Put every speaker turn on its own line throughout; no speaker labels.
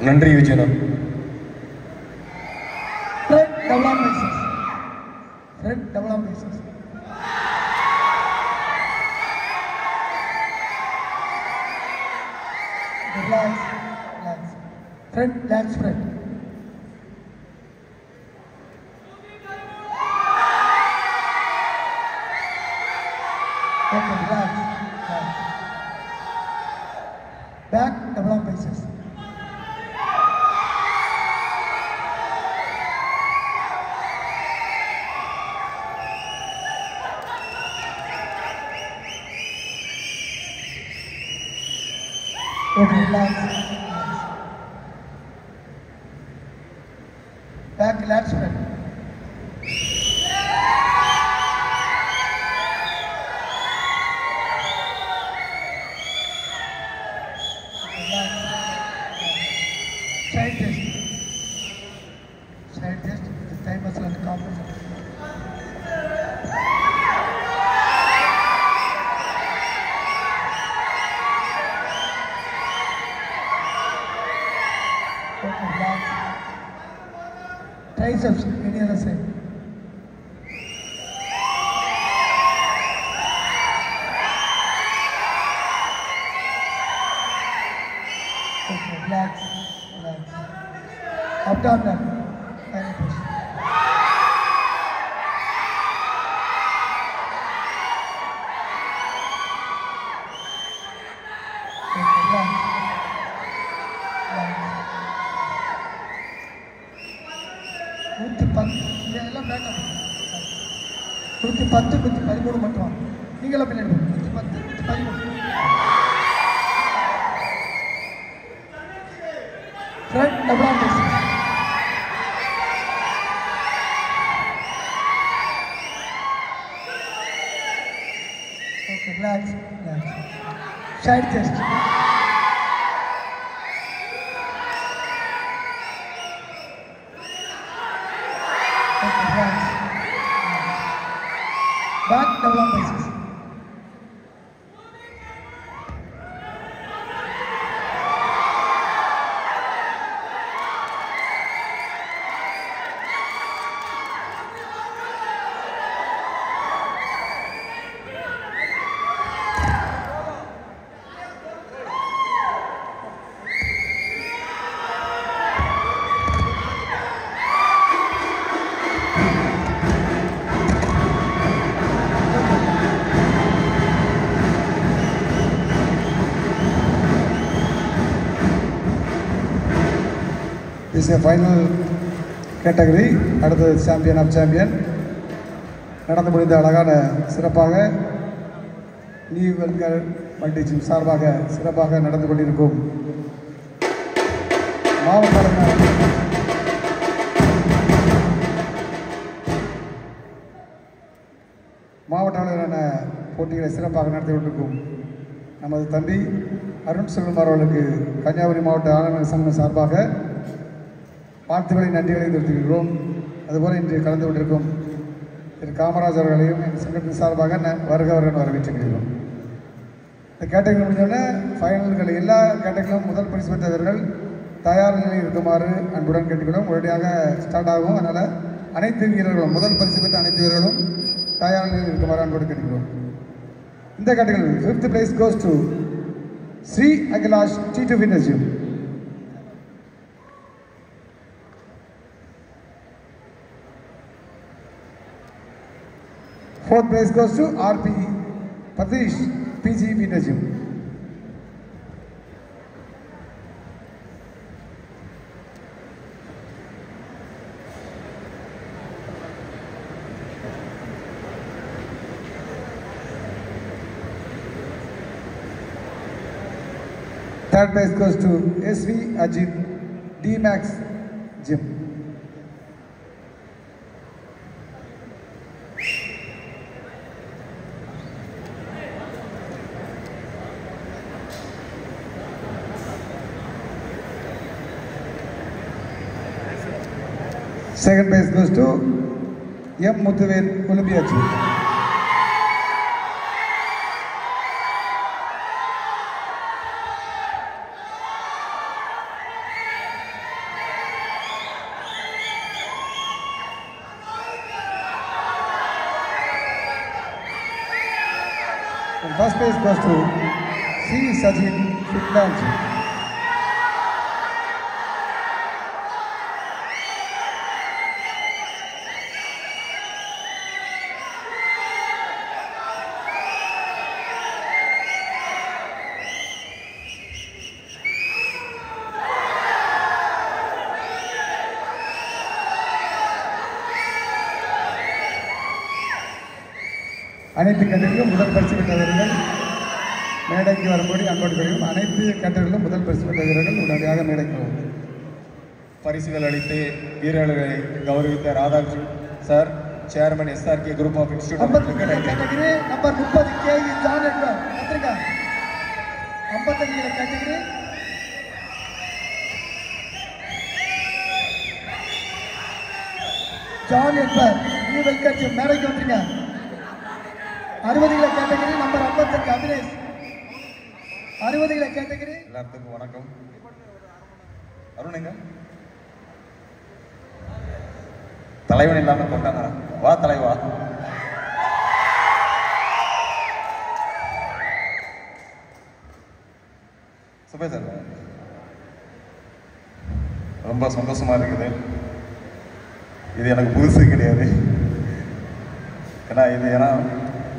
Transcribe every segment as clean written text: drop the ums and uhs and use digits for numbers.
நன்றி விஜயனா.
Relax, friend. Okay, relax. Back, double arm faces. Okay, relax. Back, relax, friend. Side test. Side test. The time muscle and compression. Okay, relax. Triceps, any other side. Okay, relax. Abdominal. Final push. Okay, relax. 110 இதெல்லாம் வேண்டாம். 110 113 மட்டும். நீங்களா பின்னாடி 110 113. Front double arm press. Okay, relax. Side chest. Okay, relax. Back double arm presses.
This is a final category. அடுத்தது champion of champion நடந்து முடிந்த அழகான சிறப்பாக நியூ வெல்கர் மல்டி ஜிம் சார்பாக சிறப்பாக நடந்து கொண்டிருக்கும் மாவட்ட அளவிலான போட்டிகளை சிறப்பாக நடத்தி கொண்டிருக்கும் நமது தம்பி அருண் செல்வம் அவர்களுக்கு கன்னியாகுமரி மாவட்ட ஆளுநர் சங்கம் சார்பாக வாழ்த்துக்களை நன்றிகளை தெரிவித்துக்கிறோம். அதுபோல் இன்று கலந்து கொண்டிருக்கும் திரு காமராஜ் அவர்களையும் எங்கள் சங்கத்தின் சார்பாக வருகிறவர்கள் வரவேற்றுக்கிறோம். இந்த கேட்டகரி முடிஞ்சோடனே ஃபைனல்கள் எல்லா கேட்டகரியிலும் முதல் பரிசு பெற்றவர்கள் தயார் நிலையில் இருக்குமாறு அன்புடன் கேட்டுக்கிறோம். உடனடியாக ஸ்டார்ட் ஆகும். அதனால் அனைத்து வீரர்களும் முதல் பரிசு பெற்ற அனைத்து வீரர்களும் தயார் நிலையில் இருக்குமாறு அன்புடன் கேட்டுக்கிறோம். இந்த கேட்டகரியில் 5th place goes to Sri Akilash T2 Fitness Gym. 4th place goes to RP Patish PG Fitness Gym. Third place goes to SV Ajit D-Max Gym. Second place goes to M. Muthuvel Olympia Gym. First place goes to C. Sajid Finland. அனைத்து கேட்டகரிலும் முதல் பரிசு பெற்றவர்கள் மேடைக்கு வரும்படி அன்போடு தெரியும். அனைத்து கேட்டகரிலும் முதல் பரிசு பெற்ற வீரர்கள் உடனடியாக மேடைக்கு வரும்.
பரிசுகள் அளித்து வீரர்களை கௌரவித்த Radhakrishnan sir, chairman SRK group of institute
category number 30 KE John என்பவர் பத்திரிகா 55 கேட்டகரி ஜான் என்பவர் நியூ வெல்கம் மேடைக்கு வந்துருங்க. 60 கேட்டகரி நம்பர் 55 அபினேஷ் 60 கேட்டகரி.
எல்லாத்துக்கும் வணக்கம். அருணுங்க தலைவன் இல்லாம கொண்டாங்க. வா தலைவா. சுபே சார், ரொம்ப சந்தோஷமா இருக்குது. இது எனக்கு புதுசு கிடையாது. ஏன்னா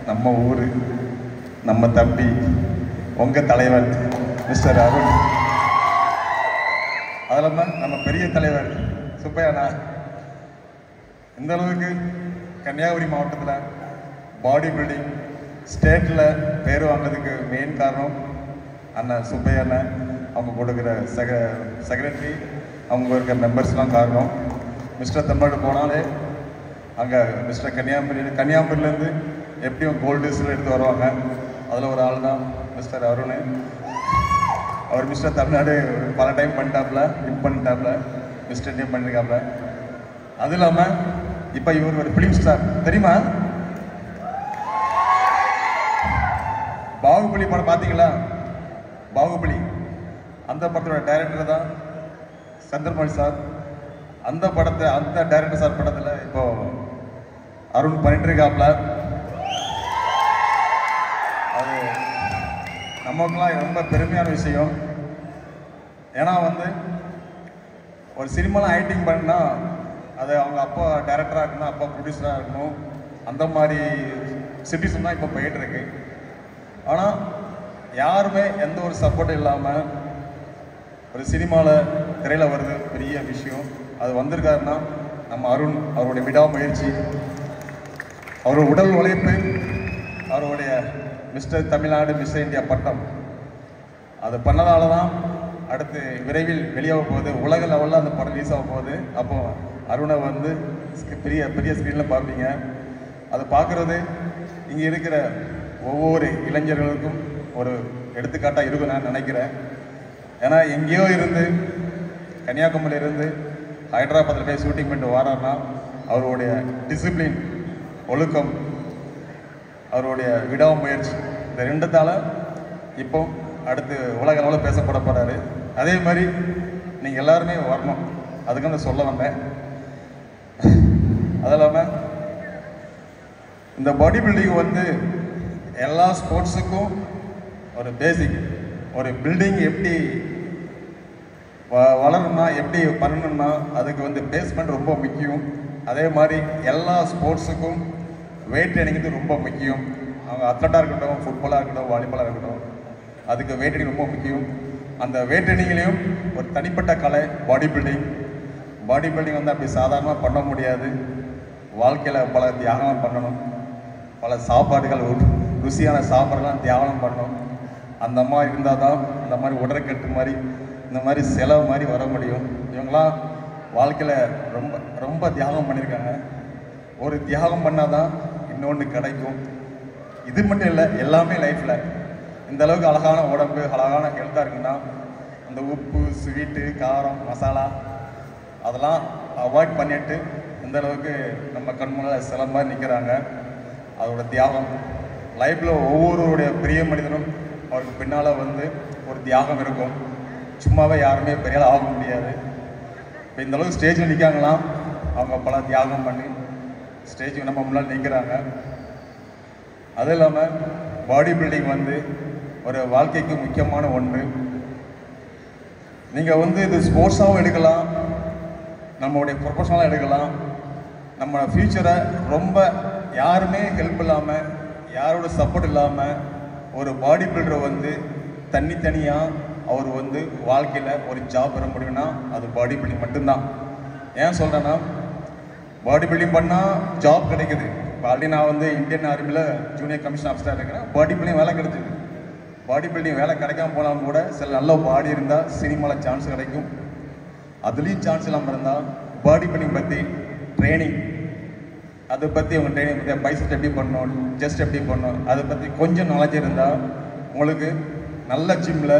நம்ம ஊர், நம்ம தம்பி, உங்கள் தலைவர் மிஸ்டர் அருண், அது இல்லாமல் நம்ம பெரிய தலைவர் சுப்பையாண்ணா, இந்த அளவுக்கு கன்னியாகுமரி மாவட்டத்தில் பாடி பில்டிங் ஸ்டேட்டில் பேர் வாங்கினதுக்கு மெயின் காரணம் அண்ணன் சுப்பையாண்ணன், அவங்க கொடுக்குற செக்ரட்டரி, அவங்க இருக்கிற மெம்பர்ஸ்லாம் காரணம். மிஸ்டர் தமிழ்நாடு போனாலே அங்கே மிஸ்டர் கன்னியாகுமரியிலேருந்து எப்படியும் கோல்டு டிஸ்டில் எடுத்து வருவாங்க. அதில் ஒரு ஆள் தான் மிஸ்டர் அருண். அவர் மிஸ்டர் தமிழ்நாடு பல டைம் பண்ணிட்டாப்புல, வின் பண்ணிட்டாப்புல, மிஸ்டர் இந்தியா பண்ணியிருக்காப்புல. அது இல்லாமல் இப்போ இவர் ஒரு ஃபிலிம் ஸ்டார் தெரியுமா? பாகுபலி படம் பார்த்தீங்களா? பாகுபலி அந்த படத்தோட டைரக்டர் தான் சந்திரமௌலி சார். அந்த டைரக்டர் சார் படத்தில் இப்போ அருண் பண்ணிட்டு இருக்காப்புல. அது நமக்குலாம் ரொம்ப பெருமையான விஷயம். ஏன்னா ஒரு சினிமாலாம் ஆக்டிங் பண்ணால் அது அவங்க அப்பா டைரக்டராக இருக்கணும், அப்பா ப்ரொடியூசராக இருக்கணும், அந்த மாதிரி சிட்டிசன் தான் இப்போ போயிட்டுருக்கு. ஆனால் யாருமே எந்த ஒரு சப்போர்ட்டும் இல்லாமல் ஒரு சினிமாவில் திரையில் வருது பெரிய விஷயம். அது வந்திருக்காருன்னா நம்ம அருண், அவருடைய விடாமுயற்சி, அவரோட உடல் உழைப்பு, அவருடைய மிஸ்டர் தமிழ்நாடு மிஸ்டர் இந்தியா பட்டம் அது பண்ணதால தான் அடுத்து விரைவில் வெளியாக போகுது, உலக லெவலில் அந்த படம் ரிலீஸ் ஆக போகுது. அப்போ அருணை பெரிய பெரிய ஸ்க்ரீனில் பார்ப்பீங்க. அதை பார்க்குறது இங்கே இருக்கிற ஒவ்வொரு இளைஞர்களுக்கும் ஒரு எடுத்துக்காட்டாக இருக்கும் நான் நினைக்கிறேன். ஏன்னா எங்கேயோ இருந்து கன்னியாகுமரியில் இருந்து ஹைதராபாத்தில் போய் ஷூட்டிங் பண்ணிட்டு வராருன்னா அவருடைய டிசிப்ளின், ஒழுக்கம், அவருடைய விடாமுயற்சி, இந்த ரெண்டுத்தால் இப்போ அடுத்து உலக அளவில் பேசப்பட போகிறாரு. அதே மாதிரி நீங்கள் எல்லாருமே வரணும், அதுக்கு நான் சொல்ல வந்தேன். அது இல்லாமல் இந்த பாடி பில்டிங் எல்லா ஸ்போர்ட்ஸுக்கும் ஒரு பேசிக், ஒரு பில்டிங் எப்படி வளரணும்னா, எப்படி பண்ணணும்னா அதுக்கு பேஸ்மெண்ட் ரொம்ப முக்கியம். அதே மாதிரி எல்லா ஸ்போர்ட்ஸுக்கும் வெயிட் ட்ரைனிங் ரொம்ப முக்கியம். அவங்க அத்லட்டாக இருக்கட்டும், ஃபுட்பாலாக இருக்கட்டும், வாலிபாலாக இருக்கட்டும், அதுக்கு வெயிட் ட்ரைனிங் ரொம்ப முக்கியம். அந்த வெயிட் ட்ரைனிங்லேயும் ஒரு தனிப்பட்ட கலை பாடி பில்டிங். பாடி பில்டிங் அப்படி சாதாரணமாக பண்ண முடியாது. வாழ்க்கையில் பல தியாகம் பண்ணணும், பல சாப்பாடுகள், ருசியான சாப்பாடுலாம் தியாகம் பண்ணணும். அந்த மாதிரி இருந்தால் தான் இந்த மாதிரி உடற்கட்டு மாதிரி, இந்த மாதிரி செலவு மாதிரி வர முடியும். இவங்களாம் வாழ்க்கையில் ரொம்ப ரொம்ப தியாகம் பண்ணியிருக்காங்க. ஒரு தியாகம் பண்ணால் தான் இன்னொன்று கிடைக்கும். இது மட்டும் இல்லை, எல்லாமே லைஃப்பில் இந்த அளவுக்கு அழகான உடம்பு, அழகான ஹெல்த்தாக இருக்குன்னா அந்த உப்பு, ஸ்வீட்டு, காரம், மசாலா அதெல்லாம் அவாய்ட் பண்ணிட்டு இந்த அளவுக்கு நம்ம கண் முன்னால் சில மாதிரி நிற்கிறாங்க. அதோட தியாகம் லைஃப்பில் ஒவ்வொருவருடைய பெரிய மனிதனும் அவருக்கு பின்னால் ஒரு தியாகம் இருக்கும். சும்மாவே யாருமே பெரிய ஆள் ஆக முடியாது. இப்போ இந்த அளவுக்கு ஸ்டேஜில் நிற்காங்களாம், அவங்க பல தியாகம் பண்ணி ஸ்டேஜுக்கு நம்ம முன்னாடி நிற்கிறாங்க. அது இல்லாமல் பாடி பில்டிங் வந்து ஒரு வாழ்க்கைக்கு முக்கியமான ஒன்று. நீங்கள் வந்து இது ஸ்போர்ட்ஸாகவும் எடுக்கலாம், நம்மளுடைய ப்ரொஃபஷனலாக எடுக்கலாம். நம்ம ஃப்யூச்சரை ரொம்ப யாருமே ஹெல்ப் இல்லாமல், யாரோட சப்போர்ட் இல்லாமல் ஒரு பாடி பில்டர் வந்து தனித்தனியாக அவர் வந்து வாழ்க்கையில் ஒரு ஜாப் பெற முடியும்னா அது பாடி பில்டிங் மட்டும்தான். ஏன் சொல்கிறேன்னா, பாடி பில்டிங் பண்ணால் ஜாப் கிடைக்குது. இப்போ ஆல்ரெடி நான் வந்து இந்தியன் ஆர்மியில் ஜூனியர் கமிஷன் ஆஃபீஸராக இருக்கிறேன். பாடி பில்டிங் வேலை கிடைச்சிது. பாடி பில்டிங் வேலை கிடைக்காம போனாலும் கூட சில நல்ல பாடி இருந்தால் சினிமாவில் சான்ஸ் கிடைக்கும். அதுலேயும் சான்ஸ் இல்லாமல் இருந்தால் பாடி பில்டிங் பற்றி ட்ரைனிங், அதை பற்றி உங்கள் ட்ரைனிங் பற்றி பைசெப்ஸ் எப்படி பண்ணணும், செஸ்ட் எப்படி பண்ணணும், அதை பற்றி கொஞ்சம் நாலேஜ் இருந்தால் உங்களுக்கு நல்ல ஜிம்மில்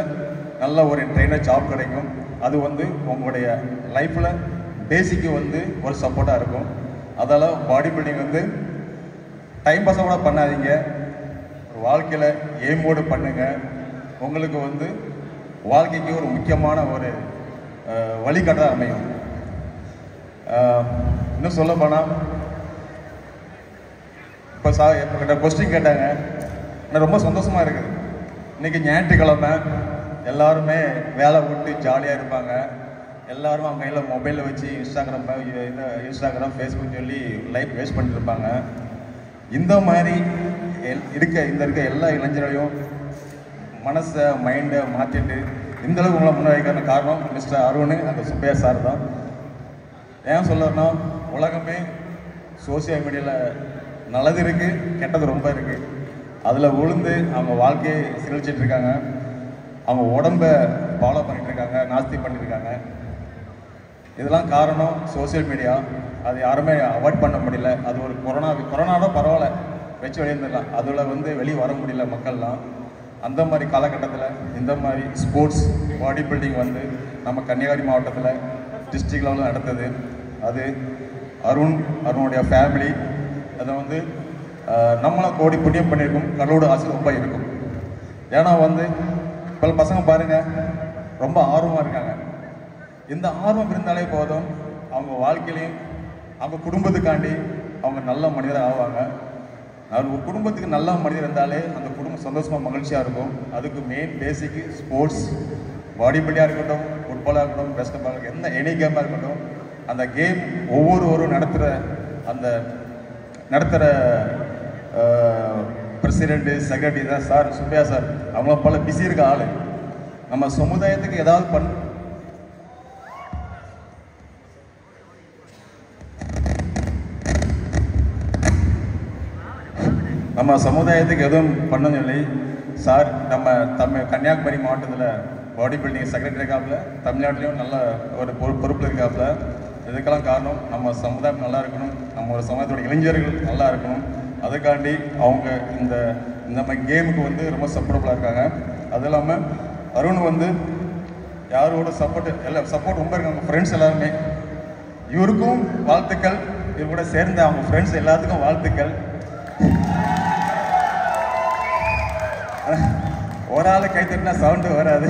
நல்ல ஒரு ட்ரெயினர் ஜாப் கிடைக்கும். அது வந்து உங்களுடைய லைஃப்பில் பேசிக்கு வந்து ஒரு சப்போர்ட்டாக இருக்கும். அதால் பாடி பில்டிங் வந்து டைம் பாஸாக கூட பண்ணாதீங்க, ஒரு வாழ்க்கையில் எய்மோடு பண்ணுங்கள். உங்களுக்கு வந்து வாழ்க்கைக்கு ஒரு முக்கியமான ஒரு வழிகாட்டாக அமையும். இன்னும் சொல்ல போனால், இப்போ இப்போ கொஸ்டின் கேட்டாங்க, எனக்கு ரொம்ப சந்தோஷமாக இருக்குது. இன்றைக்கி ஞாயிற்றுக்கிழமை எல்லாருமே வேலை விட்டு ஜாலியாக இருப்பாங்க. எல்லோரும் அவங்க கையில் மொபைலில் வச்சு இன்ஸ்டாகிராம் ஃபேஸ்புக் சொல்லி லைஃப் வேஸ்ட் பண்ணிட்டு இருப்பாங்க. இந்த மாதிரி இருக்க எல்லா இளைஞர்களையும் மனசை மைண்டை மாற்றிட்டு இந்தளவுக்கு உங்களை முன்னாடி காரணம் மிஸ்டர் அருண் அந்த சுப்பையா சார் தான். ஏன் சொல்கிறேன்னா, உலகமே சோசியல் மீடியாவில் நல்லது இருக்குது, கெட்டது ரொம்ப இருக்குது. அதில் விழுந்து அவங்க வாழ்க்கையை சிரளிச்சிட்டு இருக்காங்க, அவங்க உடம்பை ஃபாலோ பண்ணிகிட்ருக்காங்க, நாஸ்தி பண்ணியிருக்காங்க. இதெல்லாம் காரணம் சோசியல் மீடியா. அது யாருமே அவாய்ட் பண்ண முடியல. அது ஒரு கொரோனாவோட பரவாயில்ல, வச்சு வெளியிருந்துடலாம். அதில் வந்து வெளியே வர முடியல மக்கள்லாம். அந்த மாதிரி காலகட்டத்தில் இந்த மாதிரி ஸ்போர்ட்ஸ் பாடி பில்டிங் வந்து நம்ம கன்னியாகுமரி மாவட்டத்தில் டிஸ்ட்ரிக்ட் லெவலில் நடத்துது. அது அருணுடைய ஃபேமிலி அதை வந்து நம்மளும் கோடி புண்ணியம் பண்ணியிருக்கோம். கடவுளோட ஆசை ரொம்ப இருக்கும். ஏன்னா வந்து பல பசங்க பாருங்கள் ரொம்ப ஆர்வமாக இருக்காங்க. இந்த ஆர்வம் இருந்தாலே போதும், அவங்க வாழ்க்கையிலையும் அவங்க குடும்பத்துக்காண்டி அவங்க நல்ல மனிதராக ஆவாங்க. அவங்க குடும்பத்துக்கு நல்ல மனிதர் இருந்தாலே அந்த குடும்பம் சந்தோஷமாக மகிழ்ச்சியாக இருக்கும். அதுக்கு மெயின் பேசிக்கு ஸ்போர்ட்ஸ், பாடி பில்டிங்காக இருக்கட்டும், ஃபுட்பாலாக இருக்கட்டும், பேஸ்கெட் பால், என்ன எனி கேமாக இருக்கட்டும், அந்த கேம் ஒவ்வொருவரும் நடத்துகிற பிரசிடெண்ட்டு செக்ரட்டரி தான் சார் சுப்பையா சார். அவங்கள பல பிஸி இருக்க ஆள். நம்ம சமுதாயத்துக்கு ஏதாவது நம்ம சமுதாயத்துக்கு எதுவும் பண்ணதில்லை சார். நம்ம கன்னியாகுமரி மாவட்டத்தில் பாடி பில்டிங் செக்ரட்டரி இருக்காப்புல, தமிழ்நாட்டிலையும் நல்ல ஒரு பொறுப்பில் இருக்காப்புல. இதுக்கெல்லாம் காரணம் நம்ம சமுதாயம் நல்லா இருக்கணும், நம்ம ஒரு சமுதாயத்தோட இளைஞர்கள் நல்லா இருக்கணும். அதுக்காண்டி அவங்க இந்த மாதிரி கேமுக்கு வந்து ரொம்ப சப்போர்ட்டபுளாக இருக்காங்க. அது இல்லாமல் அருண் வந்து யாரோட சப்போர்ட் ரொம்ப இருக்காங்க. ஃப்ரெண்ட்ஸ் எல்லாருமே இவருக்கும் வாழ்த்துக்கள். இவர் கூட சேர்ந்த அவங்க ஃப்ரெண்ட்ஸ் எல்லாத்துக்கும் வாழ்த்துக்கள். ஒரு ஆள் கை தட்டினா சவுண்டு வராது,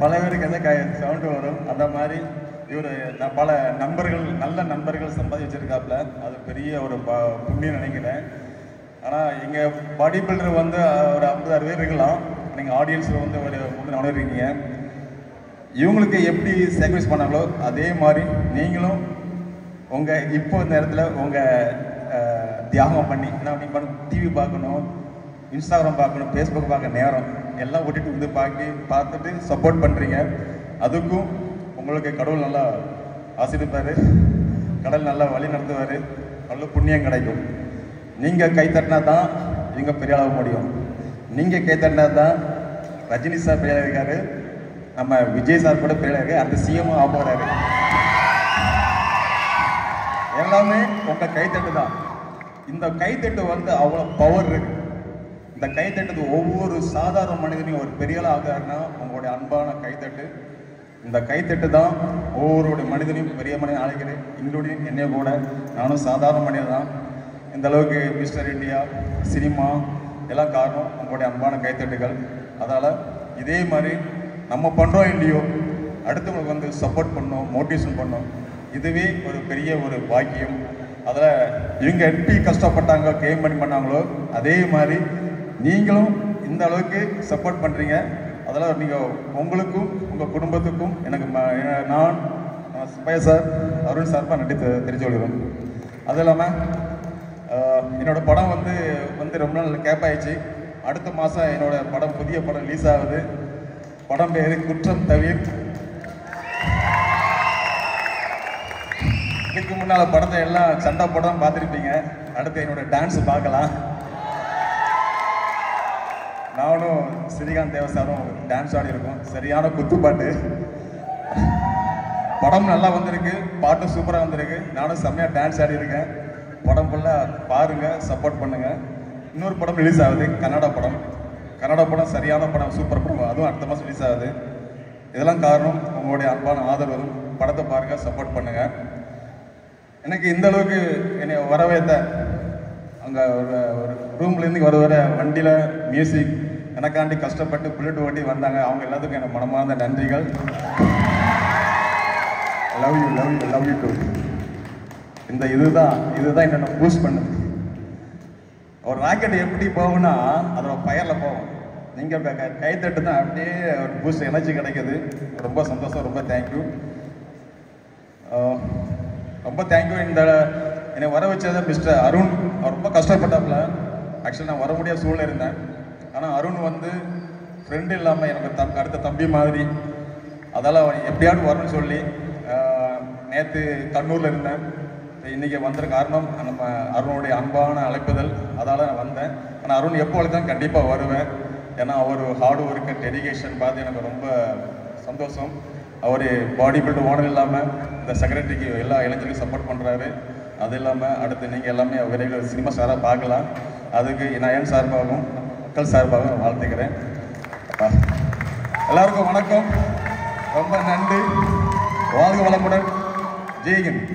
பல பேருக்கு எந்த சவுண்டு வரும். அந்த மாதிரி இவர் பல நல்ல நண்பர்கள் சம்பாதி வச்சிருக்காப்புல. அது பெரிய ஒரு புண்ணியம் நினைக்கிறேன். ஆனால் எங்கள் பாடி பில்டர் வந்து ஒரு 50-60 பேர் இருக்கலாம். நீங்கள் ஆடியன்ஸில் வந்து ஒரு 3-4 இருக்கீங்க. இவங்களுக்கு எப்படி சாக்ரிஃபைஸ் பண்ணாங்களோ அதே மாதிரி நீங்களும் உங்கள் இப்போ இந்த இடத்துல உங்கள் தியாகம் பண்ணி என்ன டிவி பார்க்கணும், இன்ஸ்டாகிராம் பார்க்கணும், ஃபேஸ்புக் பார்க்க நேரம் எல்லாம் விட்டுட்டு வந்து பார்த்துட்டு சப்போர்ட் பண்ணுறீங்க. அதுக்கும் உங்களுக்கு கடவுள் நல்லா ஆசீர்வதிப்பார், கடவுள் நல்லா வழி நடத்துவார், நல்ல புண்ணியம் கிடைக்கும். நீங்கள் கை தட்டினா தான் இவங்க பெரிய அளவு முடியும். நீங்கள் கை தட்டினா தான் ரஜினி சார் பெரிய இருக்காரு, நம்ம விஜய் சார் கூட பெரிய இருக்காரு, அந்த சிஎம் ஆக போகிறாரு. எல்லாமே உங்கள் கைத்தட்டு தான். இந்த கைத்தட்டு வந்து அவ்வளோ பவர் இருக்கு. இந்த கைத்தட்டு ஒவ்வொரு சாதாரண மனிதனையும் ஒரு பெரிய ஆகிறாருன்னா உங்களுடைய அன்பான கைத்தட்டு. இந்த கைத்தட்டு தான் ஒவ்வொருடைய மனிதனையும் பெரிய மனிதன் அழைக்கிறேன், இன்க்ளூடிங் என்னைய கூட. நானும் சாதாரண மனிதன் தான். இந்த அளவுக்கு மிஸ்டர் இந்தியா சினிமா எல்லாம் காரணம் உங்களுடைய அன்பான கைத்தட்டுகள். அதால் இதே மாதிரி நம்ம பண்ணுறோம் இல்லையோ, அடுத்தவங்களுக்கு வந்து சப்போர்ட் பண்ணோம், மோட்டிவேஷன் பண்ணோம். இதுவே ஒரு பெரிய ஒரு பாக்கியம். அதில் இவங்க எப்படி கஷ்டப்பட்டாங்க, கேம் பண்ணாங்களோ அதே மாதிரி நீங்களும் இந்த அளவுக்கு சப்போர்ட் பண்ணுறீங்க. அதெல்லாம் நீங்கள் உங்களுக்கும் உங்கள் குடும்பத்துக்கும் எனக்கு நான் சுப்பையா சார், அருண் சார்பாக நன்றி தெரிஞ்சு கொள்கிறோம். அதுவும் இல்லாமல் என்னோடய படம் வந்து ரொம்ப நாள் கேப் ஆயிடுச்சு. அடுத்த மாதம் என்னோடய படம், புதிய படம் ரிலீஸ் ஆகுது. படம் பேர் குற்றம் தவிர். இதுக்கு முன்னால் படத்தை எல்லாம் சண்டை படம் பார்த்துருப்பீங்க. அடுத்து என்னோட டான்ஸ் பார்க்கலாம். நானும் ஸ்ரீகாந்த் தேவசாரும் டான்ஸ் ஆடி இருக்கோம். சரியான குத்துப்பாட்டு. படம் நல்லா வந்திருக்கு, பாட்டும் சூப்பராக வந்திருக்கு. நானும் செம்மையாக டான்ஸ் ஆடி இருக்கேன். படம் ஃபுல்லாக பாருங்கள், சப்போர்ட் பண்ணுங்கள். இன்னொரு படம் ரிலீஸ் ஆகுது, கன்னடா படம். கன்னடா படம் சரியான படம், சூப்பர் படம். அதுவும் அடுத்த மாதம் ரிலீஸ் ஆகுது. இதெல்லாம் காரணம் உங்களுடைய அன்பான ஆதரவு. படத்தை பாருங்கள், சப்போர்ட் பண்ணுங்கள். எனக்கு இந்த அளவுக்கு என்னை வரவேற்ற அங்கே ஒரு ரூம்லேருந்து வர வண்டியில் மியூசிக் எனக்காண்டி கஷ்டப்பட்டு புல்லட் ஓட்டி வந்தாங்க. அவங்க எல்லாத்துக்கும் எனக்கு மனமார்ந்த நன்றிகள். Love you love you love you too. இந்த இதுதான் என்னை பூஸ்ட் பண்ணுது. ஒரு ராக்கெட் எப்படி போகும்னா அதோட ஃபயரில் போகும். நீங்கள் கைத்தட்டு தான் அப்படியே ஒரு பூஸ்ட் எனர்ஜி கிடைக்குது. ரொம்ப சந்தோஷம், ரொம்ப தேங்க்யூ. ரொம்ப தேங்க்யூ. என்னை வர வச்சது மிஸ்டர் அருண். அவர் ரொம்ப கஷ்டப்பட்டாப்புல. ஆக்சுவலி நான் வர முடியாத சூழ்நிலை இருந்தேன். ஆனால் அருண் ஃப்ரெண்டு இல்லாமல் எனக்கு அடுத்த தம்பி மாதிரி. அதால் எப்படியாவது வரும்னு சொல்லி நேற்று கண்ணூரில் இருந்தேன். இன்றைக்கி வந்திருக்க காரணம் நம்ம அருணுடைய அன்பான அழைப்புதல். அதால் நான் வந்தேன். ஆனால் அருண் எப்போ அழைத்தாலும் கண்டிப்பாக வருவேன். ஏன்னா அவர் ஹார்ட் ஒர்க்கு, டெடிகேஷன் பார்த்து எனக்கு ரொம்ப சந்தோஷம். அவர் பாடி பில்டு ஓனர் இல்லாமல் இந்த செக்ரட்டரிக்கு எல்லா இளைஞருக்கும் சப்போர்ட் பண்ணுறாரு. அது இல்லாமல் அடுத்து நீங்கள் எல்லாமே விரைவில் சினிமா ஸ்டாராக பார்க்கலாம். அதுக்கு நான் என் சார்பாகவும் மக்கள் சார்பாகவும் வாழ்த்துக்கிறேன். எல்லாருக்கும் வணக்கம், ரொம்ப நன்றி. வாழ்க வளமுடன். ஜெய்ஹிந்த்.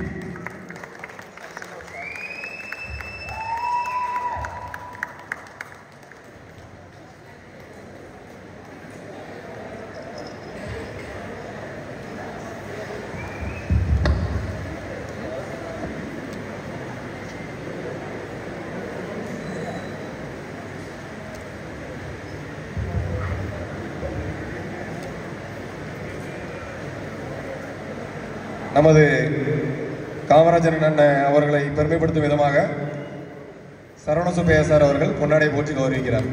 நமது காமராஜர் அண்ணன் அவர்களை பெருமைப்படுத்தும் விதமாக சரவண சுப்பையா சார் அவர்கள் பொன்னாடை போற்றி கௌரவிக்கிறார்.